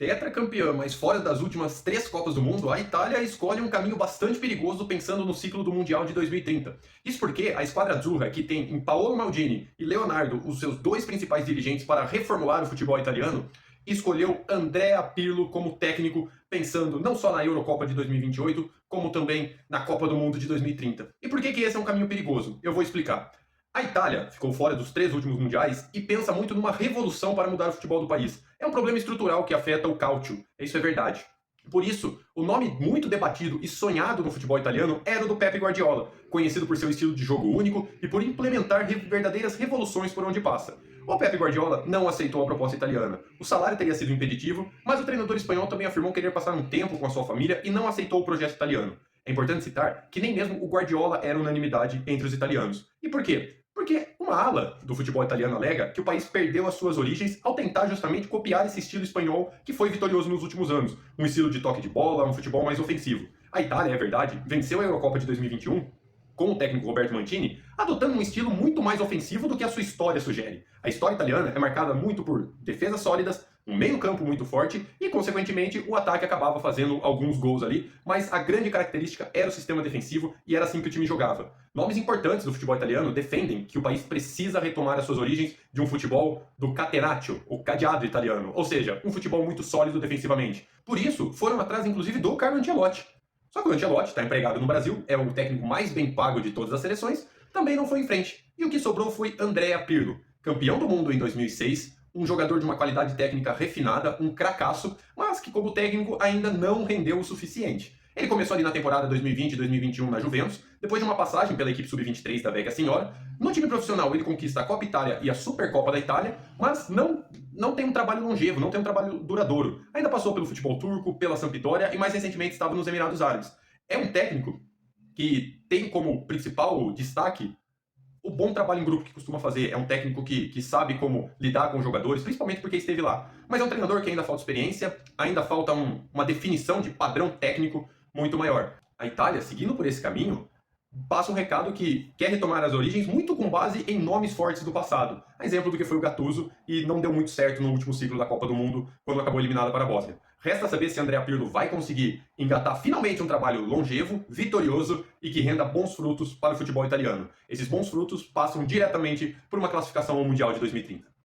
Tetracampeã, mas fora das últimas 3 Copas do Mundo, a Itália escolhe um caminho bastante perigoso pensando no ciclo do Mundial de 2030. Isso porque a esquadra azzurra, que tem em Paolo Maldini e Leonardo os seus dois principais dirigentes para reformular o futebol italiano, escolheu Andrea Pirlo como técnico, pensando não só na Eurocopa de 2028, como também na Copa do Mundo de 2030. E por que esse é um caminho perigoso? Eu vou explicar. A Itália ficou fora dos 3 últimos mundiais e pensa muito numa revolução para mudar o futebol do país. É um problema estrutural que afeta o calcio, isso é verdade. Por isso, o nome muito debatido e sonhado no futebol italiano era o do Pepe Guardiola, conhecido por seu estilo de jogo único e por implementar verdadeiras revoluções por onde passa. O Pepe Guardiola não aceitou a proposta italiana. O salário teria sido impeditivo, mas o treinador espanhol também afirmou querer passar um tempo com a sua família e não aceitou o projeto italiano. É importante citar que nem mesmo o Guardiola era unanimidade entre os italianos. E por quê? Porque uma ala do futebol italiano alega que o país perdeu as suas origens ao tentar justamente copiar esse estilo espanhol que foi vitorioso nos últimos anos. Um estilo de toque de bola, um futebol mais ofensivo. A Itália, é verdade, venceu a Eurocopa de 2021 com o técnico Roberto Mancini, adotando um estilo muito mais ofensivo do que a sua história sugere. A história italiana é marcada muito por defesas sólidas, um meio-campo muito forte e, consequentemente, o ataque acabava fazendo alguns gols ali, mas a grande característica era o sistema defensivo e era assim que o time jogava. Nomes importantes do futebol italiano defendem que o país precisa retomar as suas origens de um futebol do catenaccio, o cadeado italiano, ou seja, um futebol muito sólido defensivamente. Por isso, foram atrás, inclusive, do Carlo Ancelotti. Só que o Ancelotti está empregado no Brasil, é o técnico mais bem pago de todas as seleções, também não foi em frente. E o que sobrou foi Andrea Pirlo, campeão do mundo em 2006, um jogador de uma qualidade técnica refinada, um cracaço, mas que como técnico ainda não rendeu o suficiente. Ele começou ali na temporada 2020 e 2021 na Juventus, depois de uma passagem pela equipe sub-23 da Vecchia Signora. No time profissional ele conquista a Copa Itália e a Supercopa da Itália, mas não tem um trabalho longevo, não tem um trabalho duradouro. Ainda passou pelo futebol turco, pela Sampdoria e mais recentemente estava nos Emirados Árabes. É um técnico que tem como principal destaque o bom trabalho em grupo que costuma fazer. É um técnico que sabe como lidar com os jogadores, principalmente porque esteve lá. Mas é um treinador que ainda falta experiência, ainda falta uma definição de padrão técnico muito maior. A Itália, seguindo por esse caminho, passa um recado que quer retomar as origens muito com base em nomes fortes do passado. A exemplo do que foi o Gattuso e não deu muito certo no último ciclo da Copa do Mundo, quando acabou eliminada para a Bósnia. Resta saber se Andrea Pirlo vai conseguir engatar finalmente um trabalho longevo, vitorioso e que renda bons frutos para o futebol italiano. Esses bons frutos passam diretamente por uma classificação ao Mundial de 2030.